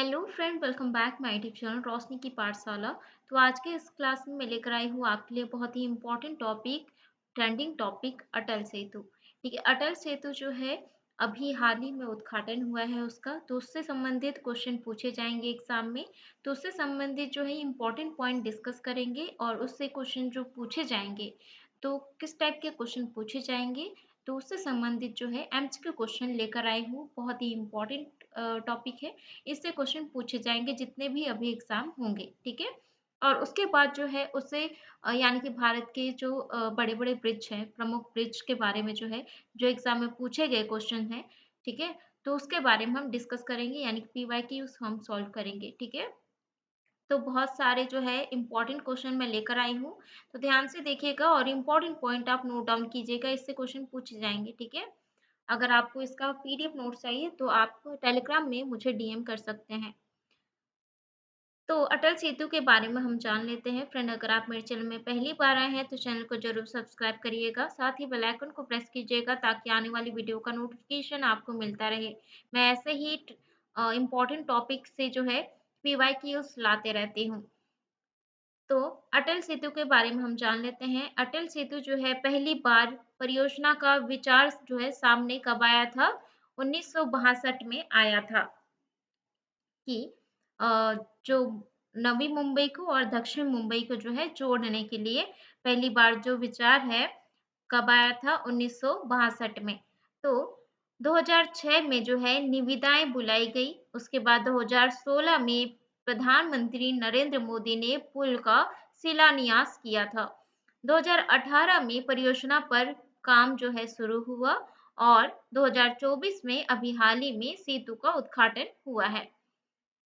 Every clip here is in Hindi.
Hello friend, welcome back my YouTube channel Roshni की पाठशाला। तो आज के इस क्लास में मैं लेकर आई हूँ आपके लिए बहुत ही important topic, trending topic Atal Setu. ठीक है, अटल सेतु जो है अभी हाल ही में उद्घाटन हुआ है उसका, तो उससे संबंधित क्वेश्चन पूछे जाएंगे एग्जाम में। तो उससे संबंधित जो है इम्पोर्टेंट पॉइंट डिस्कस करेंगे और उससे क्वेश्चन जो पूछे जाएंगे, तो किस टाइप के क्वेश्चन पूछे जाएंगे, तो उससे संबंधित जो है एमसीक्यू क्वेश्चन लेकर आई हूँ। बहुत ही इम्पोर्टेंट टॉपिक है, इससे क्वेश्चन पूछे जाएंगे जितने भी अभी एग्जाम होंगे। ठीक है, और उसके बाद जो है उससे यानी कि भारत के जो बड़े बड़े ब्रिज हैं, प्रमुख ब्रिज के बारे में जो है, जो एग्जाम में पूछे गए क्वेश्चन हैं, ठीक है, तो उसके बारे में हम डिस्कस करेंगे, यानी कि पीवाईक्यूज हम सॉल्व करेंगे। ठीक है, तो बहुत सारे जो है इम्पोर्टेंट क्वेश्चन मैं लेकर आई हूँ, तो ध्यान से देखिएगा और इम्पोर्टेंट पॉइंट आप नोट डाउन कीजिएगा, इससे क्वेश्चन पूछे जाएंगे। ठीक है, अगर आपको इसका पीडीएफ नोट चाहिए तो आप टेलीग्राम में मुझे डीएम कर सकते हैं। तो अटल सेतु के बारे में हम जान लेते हैं। फ्रेंड, अगर आप मेरे चैनल में पहली बार आए हैं तो चैनल को जरूर सब्सक्राइब करिएगा, साथ ही बेल आइकन को प्रेस कीजिएगा ताकि आने वाली वीडियो का नोटिफिकेशन आपको मिलता रहे। मैं ऐसे ही इम्पोर्टेंट टॉपिक से जो है पीवाईक्यूज लाते रहती हूँ। तो अटल सेतु के बारे में हम जान लेते हैं। अटल सेतु जो है पहली बार परियोजना का विचार जो है सामने कब आया था? 1962 में आया था कि जो नवी मुंबई को और दक्षिण मुंबई को जो है जोड़ने के लिए पहली बार जो विचार है कब आया था? 1962 में। तो 2006 में जो है निविदाएं बुलाई गई। उसके बाद 2016 में प्रधानमंत्री नरेंद्र मोदी ने पुल का शिलान्यास किया था। 2018 में परियोजना पर काम जो है शुरू हुआ और 2024 में अभी हाल ही में सेतु का उद्घाटन हुआ है।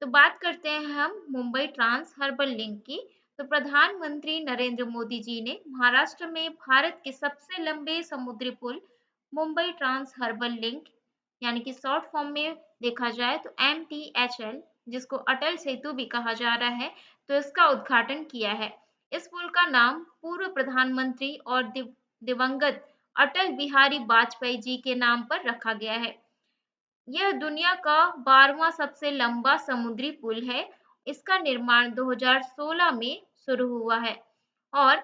तो बात करते हैं हम मुंबई ट्रांस हर्बल लिंक की। तो प्रधानमंत्री नरेंद्र मोदी जी ने महाराष्ट्र में भारत के सबसे लंबे समुद्री पुल मुंबई ट्रांस हर्बल लिंक, यानी कि शॉर्ट फॉर्म में देखा जाए तो MTHL, जिसको अटल सेतु भी कहा जा रहा है, तो इसका उद्घाटन किया है। इस पुल का नाम पूर्व प्रधानमंत्री और दिवंगत अटल बिहारी वाजपेयी जी के नाम पर रखा गया है। यह दुनिया का 12वां सबसे लंबा समुद्री पुल है। इसका निर्माण 2016 में शुरू हुआ है और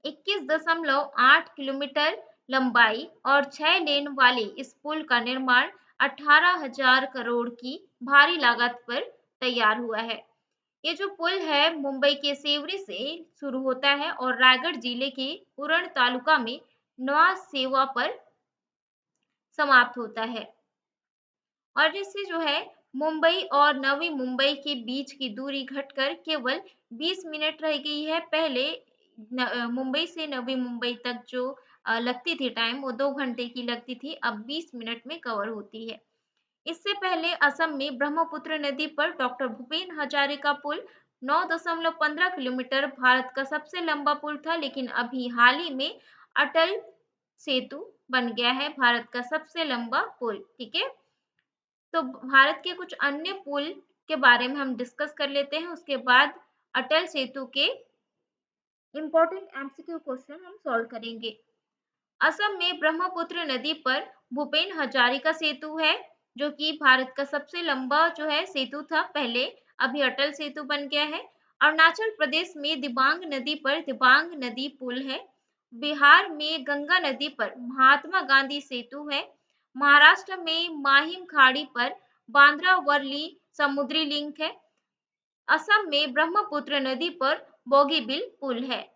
21.8 किलोमीटर लंबाई और 6 लेन वाले इस पुल का निर्माण 18,000 करोड़ की भारी लागत पर तैयार हुआ है। ये जो पुल है मुंबई के सेवरी से शुरू होता है और रायगढ़ जिले के उरण तालुका में नवा सेवा पर समाप्त होता है। और इससे जो है मुंबई और नवी मुंबई के बीच की दूरी घटकर केवल 20 मिनट रह गई है। पहले मुंबई से नवी मुंबई तक जो लगती थी टाइम, वो 2 घंटे की लगती थी, अब 20 मिनट में कवर होती है। इससे पहले असम में ब्रह्मपुत्र नदी पर डॉक्टर भूपेन हजारिका पुल 9.15 किलोमीटर भारत का सबसे लंबा पुल था, लेकिन अभी हाल ही में अटल सेतु बन गया है भारत का सबसे लंबा पुल। ठीक है, तो भारत के कुछ अन्य पुल के बारे में हम डिस्कस कर लेते हैं, उसके बाद अटल सेतु के इम्पोर्टेंट एमसीक्यू क्वेश्चन हम सॉल्व करेंगे। असम में ब्रह्मपुत्र नदी पर भूपेन हजारिका सेतु है, जो कि भारत का सबसे लंबा जो है सेतु था पहले, अभी अटल सेतु बन गया है। अरुणाचल प्रदेश में दिबांग नदी पर दिबांग नदी पुल है। बिहार में गंगा नदी पर महात्मा गांधी सेतु है। महाराष्ट्र में माहिम खाड़ी पर बांद्रा वर्ली समुद्री लिंक है। असम में ब्रह्मपुत्र नदी पर बोगीबिल पुल है।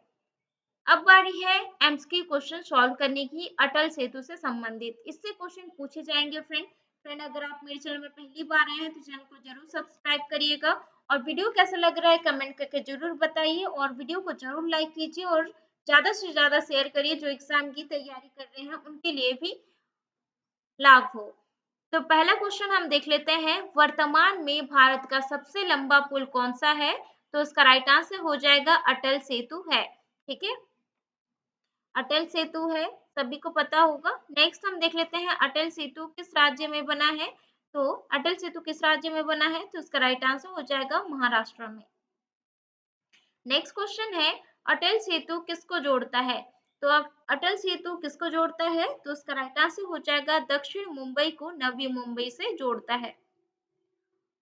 अब बारी है एमसीक्यू क्वेश्चन सॉल्व करने की अटल सेतु से संबंधित। इससे क्वेश्चन पूछे जाएंगे। फ्रेंड, अगर आप मेरे चैनल में पहली बार आए हैं तो चैनल को जरूर सब्सक्राइब करिएगा और वीडियो कैसा लग रहा है कमेंट करके जरूर बताइए और वीडियो को जरूर लाइक कीजिए और ज्यादा से ज्यादा शेयर करिए, जो एग्जाम की तैयारी कर रहे हैं उनके लिए भी लाभ हो। तो पहला क्वेश्चन हम देख लेते हैं, वर्तमान में भारत का सबसे लंबा पुल कौन सा है? तो इसका राइट आंसर हो जाएगा अटल सेतु है। ठीक है, अटल सेतु है, सभी को पता होगा। नेक्स्ट हम देख लेते हैं अटल सेतु किस राज्य में बना है? तो अटल सेतु किस राज्य में बना है? तो इसका राइट आंसर हो जाएगा महाराष्ट्र में। नेक्स्ट क्वेश्चन है, अटल सेतु किसको जोड़ता है? तो अब अटल सेतु किसको जोड़ता है? तो इसका राइट आंसर हो जाएगा दक्षिण मुंबई को नवी मुंबई से जोड़ता है।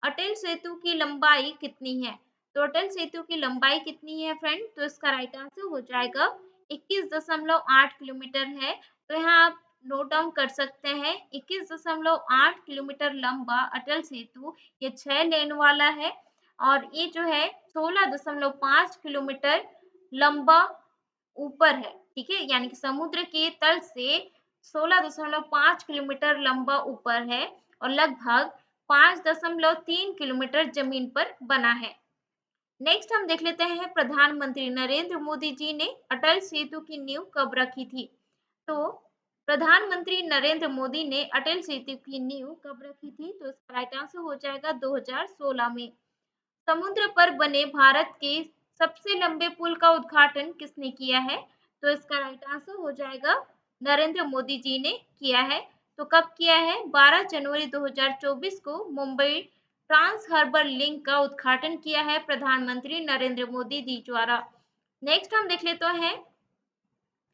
अटल सेतु की लंबाई कितनी है? तो अटल सेतु की लंबाई कितनी है फ्रेंड? तो इसका राइट आंसर हो जाएगा 21.8 किलोमीटर है। तो यहाँ आप नोट डाउन कर सकते हैं 21.8 किलोमीटर लंबा अटल सेतु, ये 6 लेन वाला है और ये जो है 16.5 किलोमीटर लंबा ऊपर है, ठीक है, यानी कि समुद्र के तल से 16.5 किलोमीटर लंबा ऊपर है और लगभग 5.3 किलोमीटर जमीन पर बना है। नेक्स्ट हम देख लेते हैं प्रधानमंत्री नरेंद्र मोदी जी ने अटल सेतु की नींव कब रखी थी? तो प्रधानमंत्री नरेंद्र मोदी ने अटल सेतु की नींव कब रखी थी? तो इसका राइट आंसर हो जाएगा 2016 में। समुद्र पर बने भारत के सबसे लंबे पुल का उद्घाटन किसने किया है? तो इसका राइट आंसर हो जाएगा नरेंद्र मोदी जी ने किया है। तो कब किया है? 12 जनवरी 2024 को मुंबई ट्रांस हार्बर लिंक का उद्घाटन किया है प्रधानमंत्री नरेंद्र मोदी जी द्वारा। नेक्स्ट हम देख लेते हैं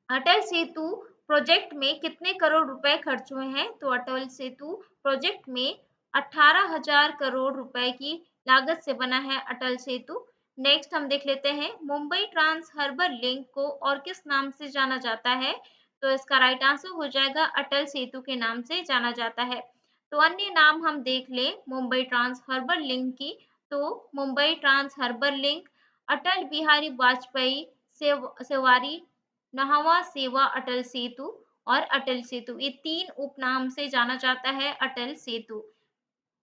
अटल सेतु प्रोजेक्ट में कितने करोड़ रुपए खर्च हुए हैं? तो अटल सेतु प्रोजेक्ट में 18,000 करोड़ रुपए की लागत से बना है अटल सेतु। नेक्स्ट हम देख लेते हैं मुंबई ट्रांस हार्बर लिंक को और किस नाम से जाना जाता है? तो इसका राइट आंसर हो जाएगा अटल सेतु के नाम से जाना जाता है। तो अन्य नाम हम देख लें मुंबई ट्रांस हार्बर लिंक की, तो Mumbai trans harbour link, Atal Bihari Vajpayee Sewari नहवा सेवा अटल सेतु और अटल सेतु, ये 3 उपनाम से जाना जाता है अटल सेतु।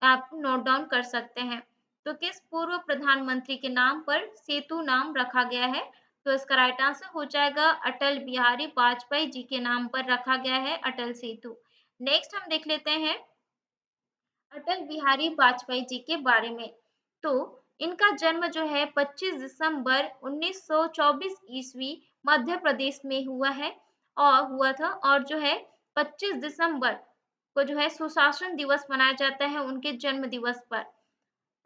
आप नोट डाउन कर सकते हैं। तो किस पूर्व प्रधानमंत्री के नाम पर सेतु नाम रखा गया है? तो इसका राइट आंसर हो जाएगा अटल बिहारी वाजपेयी जी के नाम पर रखा गया है अटल सेतु। नेक्स्ट हम देख लेते हैं अटल बिहारी वाजपेयी जी के बारे में। तो इनका जन्म जो है 25 दिसंबर 1924 ईस्वी मध्य प्रदेश में हुआ था और जो है 25 दिसंबर को जो है सुशासन दिवस मनाया जाता है उनके जन्म दिवस पर।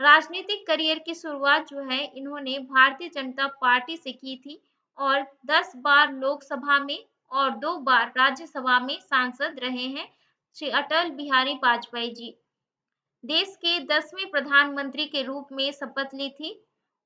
राजनीतिक करियर की शुरुआत जो है इन्होंने भारतीय जनता पार्टी से की थी और 10 बार लोकसभा में और 2 बार राज्यसभा में सांसद रहे हैं श्री अटल बिहारी वाजपेयी जी। देश के 10वें प्रधानमंत्री के रूप में शपथ ली थी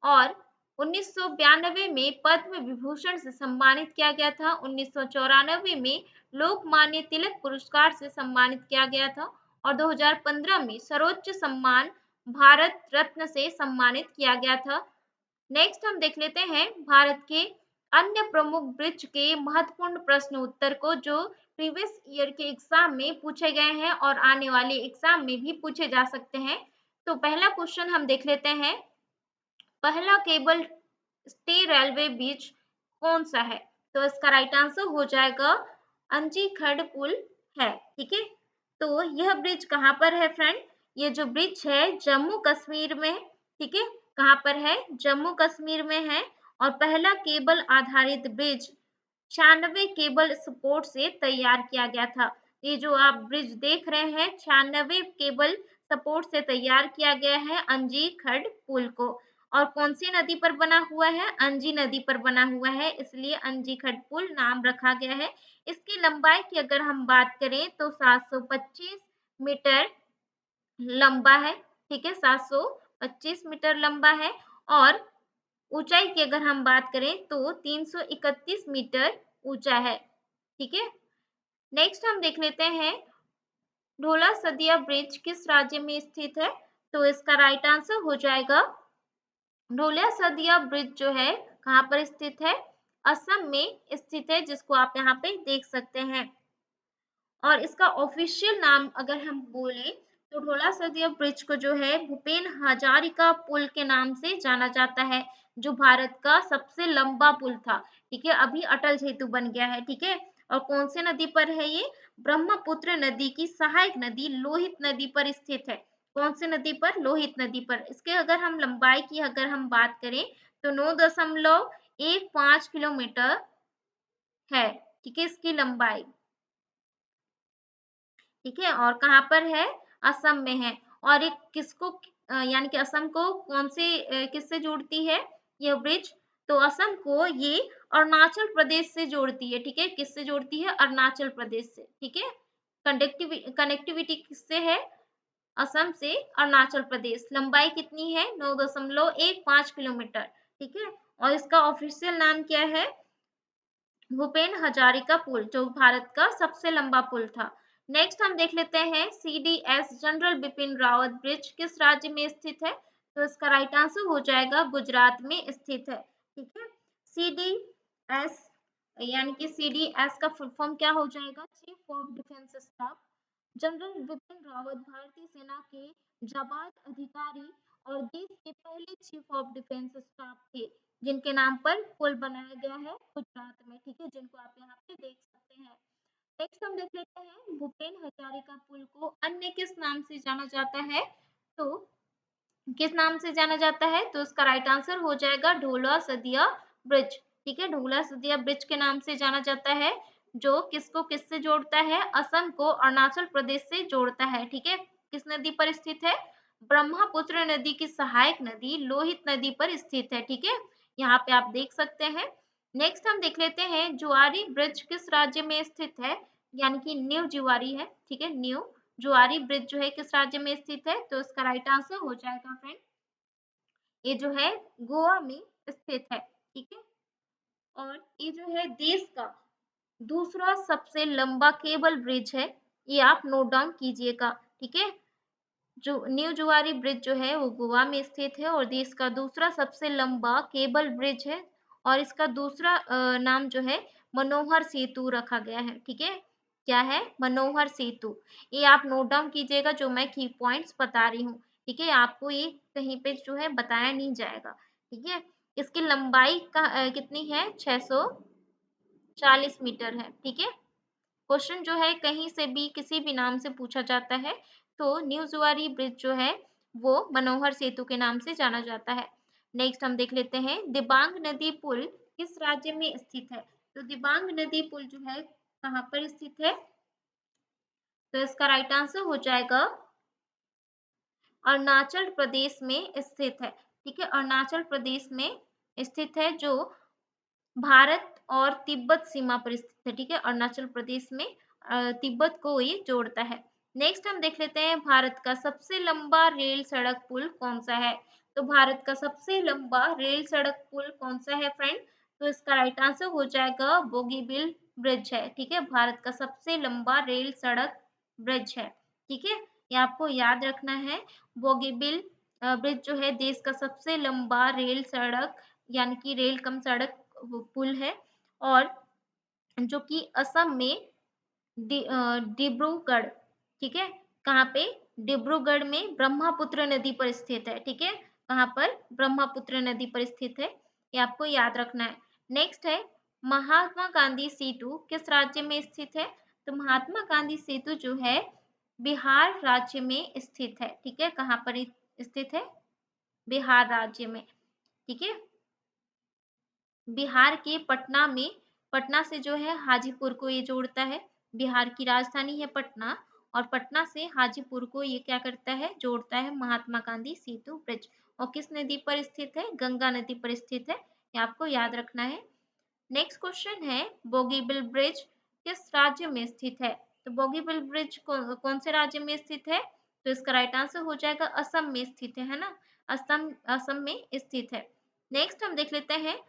और 1992 में पद्म विभूषण से सम्मानित किया गया था। 1994 में लोकमान्य तिलक पुरस्कार से सम्मानित किया गया था और 2015 में सर्वोच्च सम्मान भारत रत्न से सम्मानित किया गया था। नेक्स्ट हम देख लेते हैं भारत के अन्य प्रमुख ब्रिज के महत्वपूर्ण प्रश्न उत्तर को जो प्रीवियस ईयर के एग्जाम में पूछे गए हैं और आने वाले एग्जाम में भी पूछे जा सकते हैं। तो पहला क्वेश्चन हम देख लेते हैं पहला केबल स्टे रेलवे ब्रिज कौन सा है? तो इसका राइट आंसर हो जाएगा अंजीखड़ पुल है, ठीक है। तो यह ब्रिज कहाँ पर है फ्रेंड? ये जो ब्रिज है जम्मू कश्मीर में, ठीक है, कहाँ पर है? जम्मू कश्मीर में है और पहला केबल आधारित ब्रिज 96 केबल सपोर्ट से तैयार किया गया था। ये जो आप ब्रिज देख रहे हैं 96 केबल सपोर्ट से तैयार किया गया है अंजीखड़ पुल को। और कौन सी नदी पर बना हुआ है? अंजी नदी पर बना हुआ है, इसलिए अंजीखड़ पुल नाम रखा गया है। इसकी लंबाई की अगर हम बात करें तो 725 मीटर लंबा है, ठीक है, 725 मीटर लंबा है और ऊंचाई की अगर हम बात करें तो 331 मीटर ऊंचा है, ठीक है। नेक्स्ट हम देख लेते हैं ढोला सदिया ब्रिज किस राज्य में स्थित है? तो इसका राइट आंसर हो जाएगा ढोलिया सदिया ब्रिज जो है कहाँ पर स्थित है? असम में स्थित है, जिसको आप यहाँ पे देख सकते हैं। और इसका ऑफिशियल नाम अगर हम बोले तो ढोला सदिया ब्रिज को जो है भूपेन हजारिका पुल के नाम से जाना जाता है, जो भारत का सबसे लंबा पुल था, ठीक है। अभी अटल सेतु बन गया है, ठीक है। और कौन से नदी पर है ये? ब्रह्मपुत्र नदी की सहायक नदी लोहित नदी पर स्थित है। कौन सी नदी पर? लोहित नदी पर। इसके अगर हम लंबाई की अगर हम बात करें तो 9.15 किलोमीटर है, ठीक है, इसकी लंबाई, ठीक है। और कहाँ पर है? असम में है। और ये किसको यानी कि असम को कौन से किससे जोड़ती है यह ब्रिज? तो असम को ये अरुणाचल प्रदेश से जोड़ती है, ठीक है। किससे जोड़ती है? अरुणाचल प्रदेश से, ठीक है। कनेक्टिविटी किससे है? असम से अरुणाचल प्रदेश। लंबाई कितनी है? 9.15 किलोमीटर। ठीक है, और इसका ऑफिशियल नाम क्या है? भूपेन हजारिका पुल, जो भारत का सबसे लंबा पुल था। नेक्स्ट हम देख लेते हैं CDS general Bipin Rawat bridge किस राज्य में स्थित है? तो इसका राइट आंसर हो जाएगा गुजरात में स्थित है। ठीक है, सीडीएस यानी कि सीडीएस का फुल फॉर्म क्या हो जाएगा? Chief of defence staff. General Bipin Rawat भारतीय सेना के जाबाज अधिकारी और देश के पहले चीफ ऑफ डिफेंस स्टाफ थे, जिनके नाम पर पुल बनाया गया है गुजरात में। ठीक है, जिनको आप यहाँ पे देख सकते हैं। नेक्स्ट हम देख लेते हैं भूपेन हजारिका पुल को अन्य किस नाम से जाना जाता है? तो किस नाम से जाना जाता है? तो इसका राइट आंसर हो जाएगा ढोला सदिया ब्रिज। ठीक है, ढोला सदिया ब्रिज के नाम से जाना जाता है, जो किसको किससे जोड़ता है? असम को अरुणाचल प्रदेश से जोड़ता है। ठीक है, किस नदी पर स्थित है? ब्रह्मपुत्र नदी की सहायक नदी लोहित नदी पर स्थित है। ठीक है, यहाँ पे आप देख सकते हैं। नेक्स्ट हम देख लेते हैं जुआरी ब्रिज किस राज्य में स्थित है? यानी कि न्यू जुआरी है। ठीक है, न्यू जुआरी ब्रिज जो है किस राज्य में स्थित है? तो इसका राइट आंसर हो जाएगा फ्रेंड, ये जो है गोवा में स्थित है। ठीक है, और ये जो है देश का दूसरा सबसे लंबा केबल ब्रिज है, ये आप नोट डाउन कीजिएगा। ठीक है, जो न्यू जुआरी ब्रिज जो है वो गोवा में स्थित है और देश का दूसरा सबसे लंबा केबल ब्रिज है, और इसका दूसरा नाम जो है मनोहर सेतु रखा गया है। ठीक है, क्या है? मनोहर सेतु। ये आप नोट डाउन कीजिएगा, जो मैं की पॉइंट्स बता रही हूँ। ठीक है, आपको ये कहीं पे जो है बताया नहीं जाएगा। ठीक है, इसकी लंबाई का कितनी है? 640 मीटर है। ठीक है, क्वेश्चन जो है कहीं से भी किसी भी नाम से पूछा जाता है तो न्यू जुआरी ब्रिज जो है वो मनोहर सेतु के नाम से जाना जाता है। नेक्स्ट हम देख लेते हैं दिबांग नदी पुल किस राज्य में स्थित है? तो दिबांग नदी पुल जो है कहाँ पर स्थित है? तो इसका राइट आंसर हो जाएगा अरुणाचल प्रदेश में स्थित है। ठीक है, अरुणाचल प्रदेश में स्थित है, जो भारत और तिब्बत सीमा पर स्थित है। ठीक है, अरुणाचल प्रदेश में तिब्बत को ये जोड़ता है। नेक्स्ट हम देख लेते हैं भारत का सबसे लंबा रेल सड़क पुल कौन सा है? तो भारत का सबसे लंबा रेल सड़क पुल कौन सा है फ्रेंड? तो इसका राइट आंसर हो जाएगा बोगीबिल ब्रिज है। ठीक है, भारत का सबसे लंबा रेल सड़क ब्रिज है। ठीक है, ये आपको याद रखना है। बोगीबिल ब्रिज जो है देश का सबसे लंबा रेल सड़क यानी कि रेल कम सड़क वो पुल है, और जो कि असम में डिब्रूगढ़, ठीक है, कहाँ पे? डिब्रूगढ़ में ब्रह्मपुत्र नदी पर स्थित है। ठीक है, कहाँ पर? ब्रह्मपुत्र नदी पर स्थित है, ये आपको याद रखना है। नेक्स्ट है महात्मा गांधी सेतु किस राज्य में स्थित है? तो महात्मा गांधी सेतु जो है बिहार राज्य में स्थित है। ठीक है, कहाँ पर स्थित है? बिहार राज्य में। ठीक है, बिहार के पटना में, पटना से जो है हाजीपुर को ये जोड़ता है। बिहार की राजधानी है पटना, और पटना से हाजीपुर को ये क्या करता है? जोड़ता है महात्मा गांधी सेतु ब्रिज। और किस नदी पर स्थित है? गंगा नदी पर स्थित है, ये आपको याद रखना है। नेक्स्ट क्वेश्चन है बोगीबिल ब्रिज किस राज्य में स्थित है? तो बोगीबिल ब्रिज कौन से राज्य में स्थित है? तो इसका राइट आंसर हो जाएगा असम में स्थित है ना? असम, असम में स्थित है। नेक्स्ट हम देख लेते हैं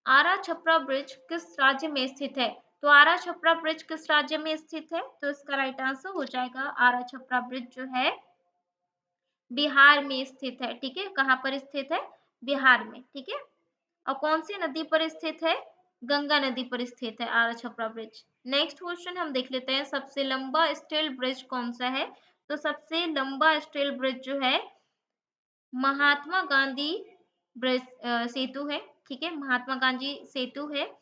आरा छपरा ब्रिज किस राज्य में स्थित है? तो आरा छपरा ब्रिज किस राज्य में स्थित है? तो इसका राइट आंसर हो जाएगा आरा छपरा ब्रिज जो है बिहार में स्थित है। ठीक है, कहाँ पर स्थित है? बिहार में। ठीक है, और कौन सी नदी पर स्थित है? गंगा नदी पर स्थित है आरा छपरा ब्रिज। नेक्स्ट क्वेश्चन हम देख लेते हैं सबसे लंबा स्टील ब्रिज कौन सा है? तो सबसे लंबा स्टील ब्रिज जो है महात्मा गांधी ब्रिज सेतु है। ठीक है, महात्मा गांधी सेतु है,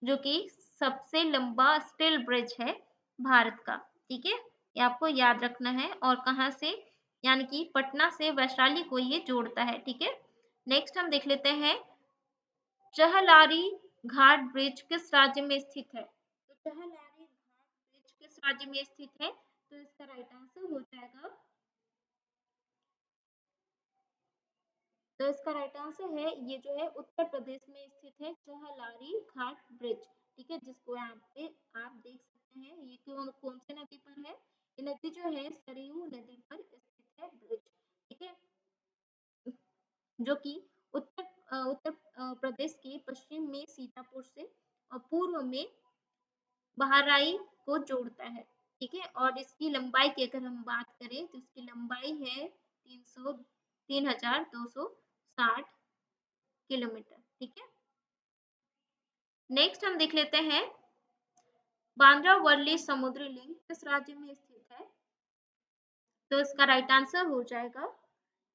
जो कि सबसे लंबा स्टील ब्रिज है भारत का। ठीक है, ये आपको याद रखना है, और कहाँ से? यानी कि पटना से वैशाली को ये जोड़ता है। ठीक है, नेक्स्ट हम देख लेते हैं चहलारी घाट ब्रिज किस राज्य में स्थित है? तो चहलारी घाट ब्रिज किस राज्य में स्थित है? तो इसका राइट आंसर हो जाएगा, तो इसका राइट आंसर है ये जो है उत्तर प्रदेश में स्थित है चहलारी घाट ब्रिज। ठीक है, जिसको यहाँ पे आप देख सकते हैं, ये कौन कौन से नदी पर है? ये नदी जो है सरयू नदी पर जो कि उत्तर प्रदेश के पश्चिम में सीतापुर से और पूर्व में बहराइच को जोड़ता है। ठीक है, और इसकी लंबाई की अगर हम बात करें तो इसकी लंबाई है 3,260 किलोमीटर। ठीक है, नेक्स्ट हम देख लेते हैं बांद्रा वर्ली समुद्री लिंक किस राज्य में स्थित है। तो इसका राइट आंसर हो जाएगा,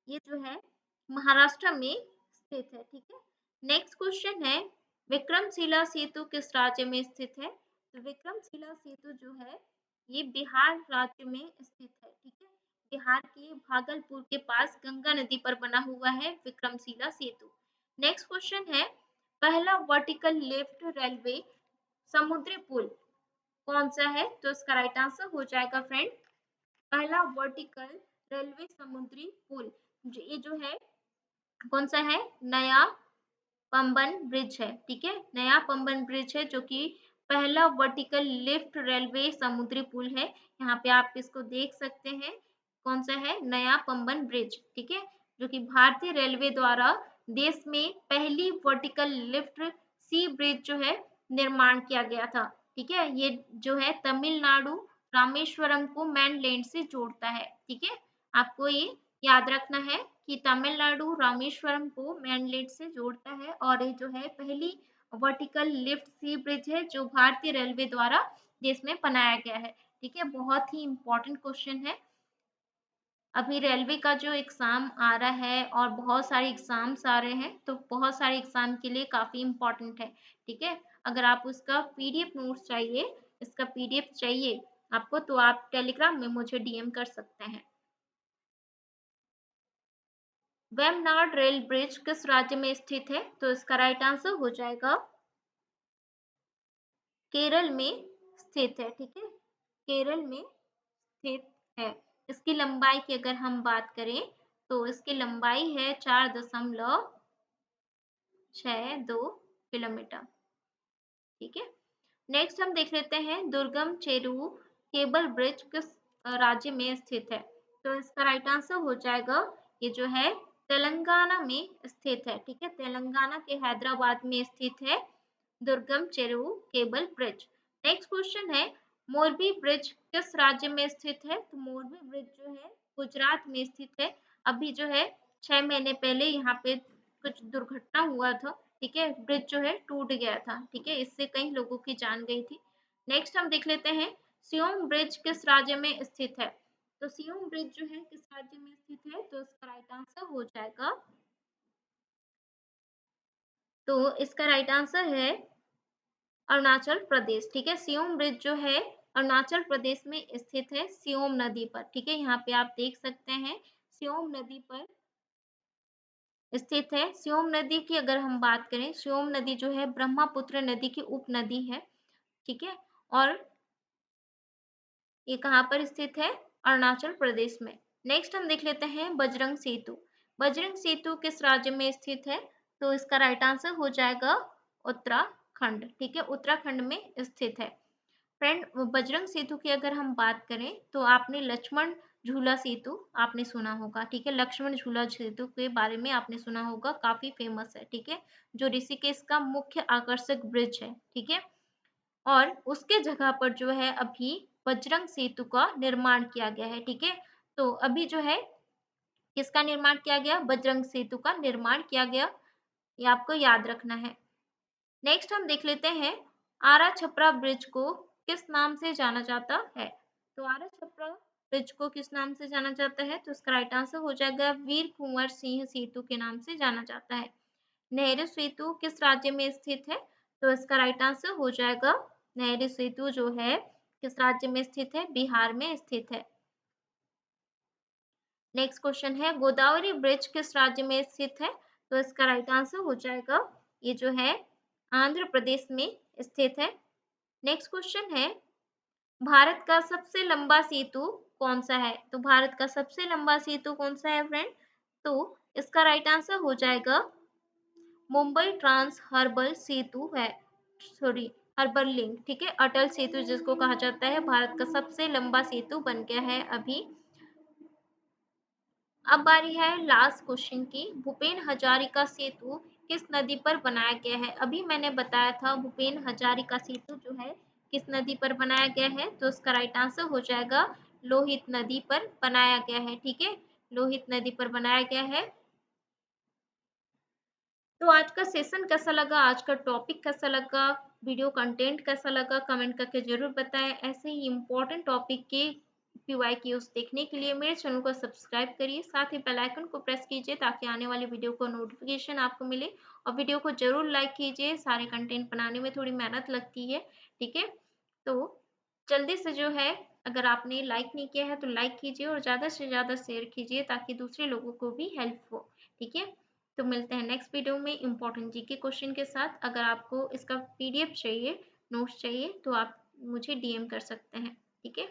ये जो है महाराष्ट्र में स्थित है। ठीक है, नेक्स्ट क्वेश्चन है विक्रमशिला सेतु किस राज्य में स्थित है। तो विक्रमशिला सेतु जो है ये बिहार राज्य में स्थित है। ठीक है, बिहार के भागलपुर के पास गंगा नदी पर बना हुआ है विक्रमशिला सेतु। नेक्स्ट क्वेश्चन है पहला वर्टिकल लिफ्ट रेलवे समुद्री पुल कौन सा है। तो इसका राइट आंसर हो जाएगा फ्रेंड, पहला वर्टिकल रेलवे समुद्री पुल ये जो है कौन सा है, नया पंबन ब्रिज है। ठीक है, नया पंबन ब्रिज है जो कि पहला वर्टिकल लिफ्ट रेलवे समुद्री पुल है। यहाँ पे आप इसको देख सकते हैं, कौन सा है, नया पंबन ब्रिज। ठीक है, जो कि भारतीय रेलवे द्वारा देश में पहली वर्टिकल लिफ्ट सी ब्रिज जो है निर्माण किया गया था। ठीक है, ये जो है तमिलनाडु रामेश्वरम को मेनलैंड से जोड़ता है। ठीक है, आपको ये याद रखना है कि तमिलनाडु रामेश्वरम को मेनलैंड से जोड़ता है और ये जो है पहली वर्टिकल लिफ्ट सी ब्रिज है जो भारतीय रेलवे द्वारा देश में बनाया गया है। ठीक है, बहुत ही इंपॉर्टेंट क्वेश्चन है। अभी रेलवे का जो एग्जाम आ रहा है और बहुत सारे एग्जाम्स आ रहे हैं, तो बहुत सारे एग्जाम के लिए काफी इंपॉर्टेंट है। ठीक है, अगर आप उसका पीडीएफ नोट्स चाहिए, इसका पीडीएफ चाहिए आपको, तो आप टेलीग्राम में मुझे डीएम कर सकते हैं। वेम्बनाड रेल ब्रिज किस राज्य में स्थित है। तो इसका राइट आंसर हो जाएगा केरल में स्थित है। ठीक है, केरल में स्थित है। इसकी लंबाई की अगर हम बात करें तो इसकी लंबाई है 4.62 किलोमीटर। ठीक है, नेक्स्ट हम देख लेते हैं दुर्गम चेरू केबल ब्रिज किस राज्य में स्थित है। तो इसका राइट आंसर हो जाएगा, ये जो है तेलंगाना में स्थित है। ठीक है, तेलंगाना के हैदराबाद में स्थित है दुर्गम चेरू केबल ब्रिज। नेक्स्ट क्वेश्चन है मोरबी ब्रिज किस राज्य में स्थित है। तो मोरबी ब्रिज जो है गुजरात में स्थित है। अभी जो है 6 महीने पहले यहाँ पे कुछ दुर्घटना हुआ था। ठीक है, ब्रिज जो है टूट गया था। ठीक है, इससे कई लोगों की जान गई थी। नेक्स्ट हम देख लेते हैं सियोम ब्रिज किस राज्य में स्थित है। तो सियोम ब्रिज जो है किस राज्य में स्थित है। तो इसका राइट आंसर हो जाएगा, तो इसका राइट आंसर है अरुणाचल प्रदेश। ठीक है, सियोम ब्रिज जो है अरुणाचल प्रदेश में स्थित है सियोम नदी पर। ठीक है, यहाँ पे आप देख सकते हैं सियोम नदी पर स्थित है। सियोम नदी की अगर हम बात करें, सियोम नदी जो है ब्रह्मपुत्र नदी की उप नदी है। ठीक है, और ये कहाँ पर स्थित है, अरुणाचल प्रदेश में। नेक्स्ट हम देख लेते हैं बजरंग सेतु। बजरंग सेतु किस राज्य में स्थित है। तो इसका राइट आंसर हो जाएगा उत्तराखंड। ठीक है, उत्तराखंड में स्थित है। फ्रेंड, बजरंग सेतु की अगर हम बात करें तो आपने लक्ष्मण झूला सेतु आपने सुना होगा। ठीक है, लक्ष्मण झूला सेतु के बारे में आपने सुना होगा, काफी फेमस है। ठीक है, जो ऋषिकेश का मुख्य आकर्षक ब्रिज है। ठीक है, और उसके जगह पर जो है अभी बजरंग सेतु का निर्माण किया गया है। ठीक है, तो अभी जो है किसका निर्माण किया गया, बजरंग सेतु का निर्माण किया गया, ये आपको याद रखना है। नेक्स्ट हम देख लेते हैं आरा छपरा ब्रिज को किस नाम से जाना जाता है। तो आरा छपरा ब्रिज को किस नाम से जाना जाता है। तो इसका राइट आंसर हो जाएगा वीर कुंवर सिंह सेतु के नाम से जाना जाता है। नेहरू सेतु किस राज्य में स्थित है। तो इसका राइट आंसर हो जाएगा नेहरू सेतु जो है किस राज्य में स्थित है, बिहार में स्थित है। नेक्स्ट क्वेश्चन है गोदावरी ब्रिज किस राज्य में स्थित है। तो इसका राइट आंसर हो जाएगा, ये जो है आंध्र प्रदेश में स्थित है। नेक्स्ट क्वेश्चन है भारत का सबसे लंबा सेतु कौन सा है। तो भारत का सबसे लंबा सेतु कौन सा है फ्रेंड। तो इसका राइट आंसर हो जाएगा मुंबई ट्रांस हर्बल सेतु है, सॉरी हर्बल लिंक। ठीक है, अटल सेतु जिसको कहा जाता है, भारत का सबसे लंबा सेतु बन गया है अभी अब बारी है लास्ट क्वेश्चन की। भूपेन हजारिका सेतु किस नदी पर बनाया गया है? अभी मैंने बताया था भूपेन हजारिका सेतु जो है किस नदी पर बनाया गया है, तो उसका राइट आंसर हो जाएगा लोहित नदी पर बनाया गया है। ठीक है, लोहित नदी पर बनाया गया है। तो आज का सेशन कैसा लगा, आज का टॉपिक कैसा लगा, वीडियो कंटेंट कैसा लगा, कमेंट करके जरूर बताएं। ऐसे ही इम्पोर्टेंट टॉपिक के PYQs देखने के लिए मेरे चैनल को सब्सक्राइब करिए, साथ ही बेल आइकन को प्रेस कीजिए ताकि आने वाली वीडियो को नोटिफिकेशन आपको मिले। और वीडियो को जरूर लाइक कीजिए, सारे कंटेंट बनाने में थोड़ी मेहनत लगती है। ठीक है, तो जल्दी से जो है, अगर आपने लाइक नहीं किया है तो लाइक कीजिए और ज़्यादा से ज़्यादा शेयर कीजिए ताकि दूसरे लोगों को भी हेल्प हो। ठीक है, तो मिलते हैं नेक्स्ट वीडियो में इम्पोर्टेंट जीके क्वेश्चन के साथ। अगर आपको इसका PDF चाहिए, नोट्स चाहिए, तो आप मुझे DM कर सकते हैं। ठीक है।